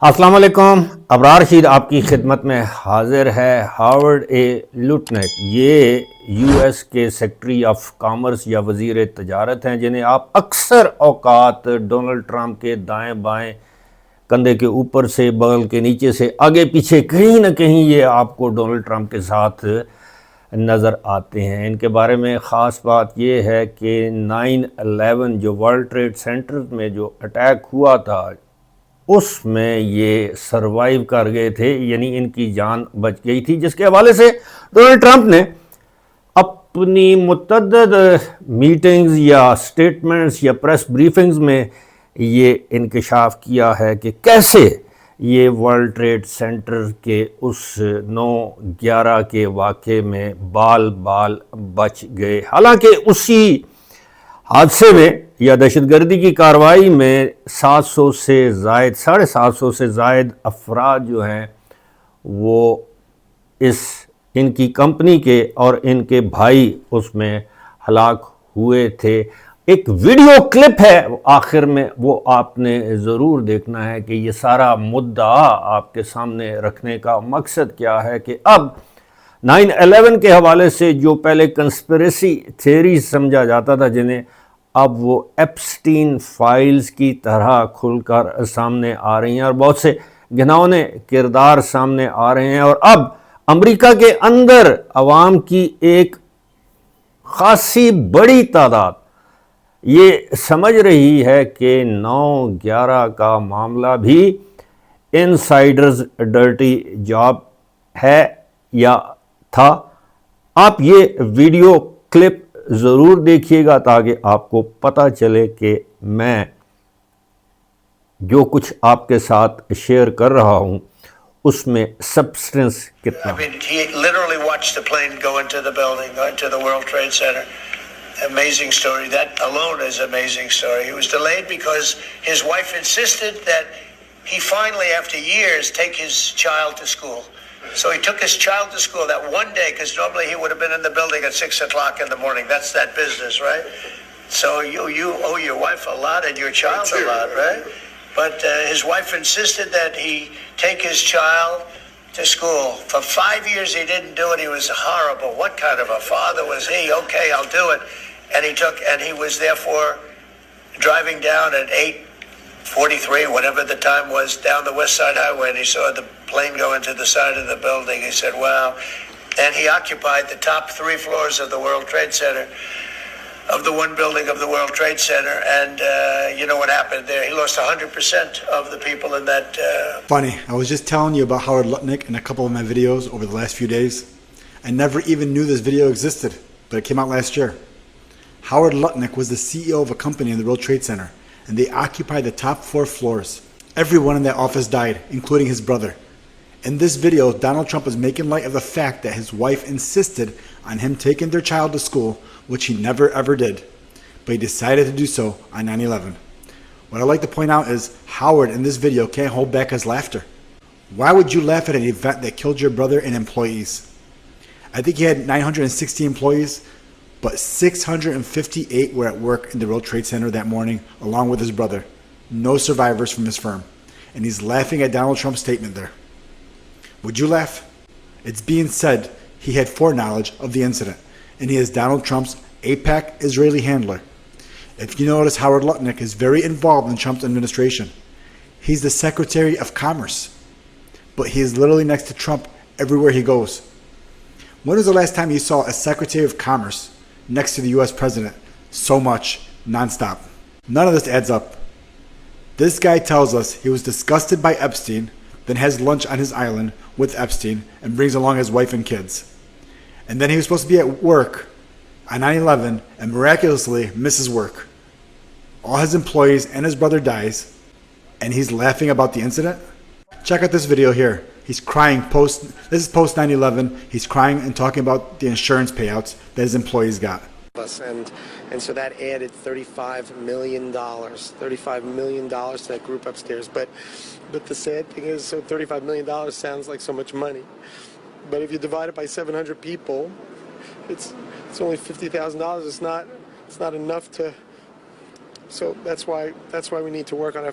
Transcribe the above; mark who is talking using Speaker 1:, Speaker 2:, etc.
Speaker 1: अस्सलाम वालेकुम। अबरार शीर आपकी खिदमत में हाजिर है। हावर्ड ए लुटनेक ये यूएस के सेक्रेटरी ऑफ कॉमर्स या वज़ीर तजारत हैं, जिन्हें आप अक्सर औकात डोनाल्ड ट्रंप के दाएं बाएं, कंधे के ऊपर से, बगल के नीचे से, आगे पीछे कहीं ना कहीं ये आपको डोनाल्ड ट्रंप के साथ नज़र आते हैं। इनके बारे में ख़ास बात यह है कि 9/11 जो वर्ल्ड ट्रेड सेंटर में जो अटैक हुआ था उसमें ये सरवाइव कर गए थे, यानी इनकी जान बच गई थी, जिसके हवाले से डोनाल्ड ट्रंप ने अपनी मुतअद्दिद मीटिंग्स या स्टेटमेंट्स या प्रेस ब्रीफिंग्स में ये इंकशाफ किया है कि कैसे ये वर्ल्ड ट्रेड सेंटर के उस 9/11 के वाक़े में बाल बाल बच गए। हालांकि उसी हादसे में या दहशतगर्दी की कार्रवाई में 700 से ज़ायद 750 से ज़ायद अफराद जो हैं वो इनकी कंपनी के और इनके भाई उसमें हलाक हुए थे। एक वीडियो क्लिप है आखिर में, वो आपने ज़रूर देखना है कि ये सारा मुद्दा आपके सामने रखने का मकसद क्या है कि अब 9/11 के हवाले से जो पहले कंस्पिरेसी थ्योरी समझा जाता था, जिन्हें अब वो एप्स्टीन फाइल्स की तरह खुलकर सामने आ रही हैं और बहुत से घिनौने किरदार सामने आ रहे हैं। और अब अमेरिका के अंदर अवाम की एक खासी बड़ी तादाद ये समझ रही है कि 9/11 का मामला भी इनसाइडर्स डर्टी जॉब है या था। आप ये वीडियो क्लिप ज़रूर देखिएगा ताकि आपको पता चले कि मैं जो कुछ आपके साथ शेयर कर रहा हूँ उसमें सब्सटेंस कितना है।
Speaker 2: He literally watched the plane go into the building, into the World Trade Center. Amazing story. That alone is an amazing story. He was delayed because his wife insisted that he finally, after years, take his child to school. So he took his child to school that one day, because normally he would have been in the building at 6 o'clock in the morning. That's that business, right? So you owe your wife a lot and your child a lot, right? But his wife insisted that he take his child to school. For 5 years he didn't do it. He was horrible. What kind of a father was he? Okay, I'll do it. And he was therefore driving down at 8:43, whatever the time was, down the West Side Highway, and he saw the plane go into the side of the building. He said, wow. And he occupied the top 3 floors of the World Trade Center, of the one building of the World Trade Center. And you know what happened there? He lost 100% of the people in that.
Speaker 3: Funny, I was just telling you about Howard Lutnick in a couple of my videos over the last few days. I never even knew this video existed, but it came out last year. Howard Lutnick was the CEO of a company in the World Trade Center, and they occupied the top 4 floors. Everyone in that office died, including his brother. In this video, Donald Trump is making light of the fact that his wife insisted on him taking their child to school, which he never ever did, but he decided to do so on 9/11. What I'd like to point out is Howard in this video can't hold back his laughter. Why would you laugh at an event that killed your brother and employees? I think he had 960 employees, but 658 were at work in the World Trade Center that morning, along with his brother. No survivors from his firm. And he's laughing at Donald Trump's statement there. Would you laugh? It's being said he had foreknowledge of the incident, and he is Donald Trump's AIPAC Israeli handler. If you notice, Howard Lutnick is very involved in Trump's administration. He's the Secretary of Commerce, but he is literally next to Trump everywhere he goes. When was the last time you saw a Secretary of Commerce next to the US President so much, nonstop? None of this adds up. This guy tells us he was disgusted by Epstein, then has lunch on his island with Epstein and brings along his wife and kids. And then he was supposed to be at work on 9/11 and miraculously misses work. All his employees and his brother dies, and he's laughing about the incident? Check out this video here. He's crying this is post 9/11. He's crying and talking about the insurance payouts that his employees got.
Speaker 4: And so that added $35 million to that group upstairs. But the sad thing is, so $35 million sounds like so much money. But if you divide it by 700 people, it's only $50,000. It's not enough to. So that's why we need to work on it.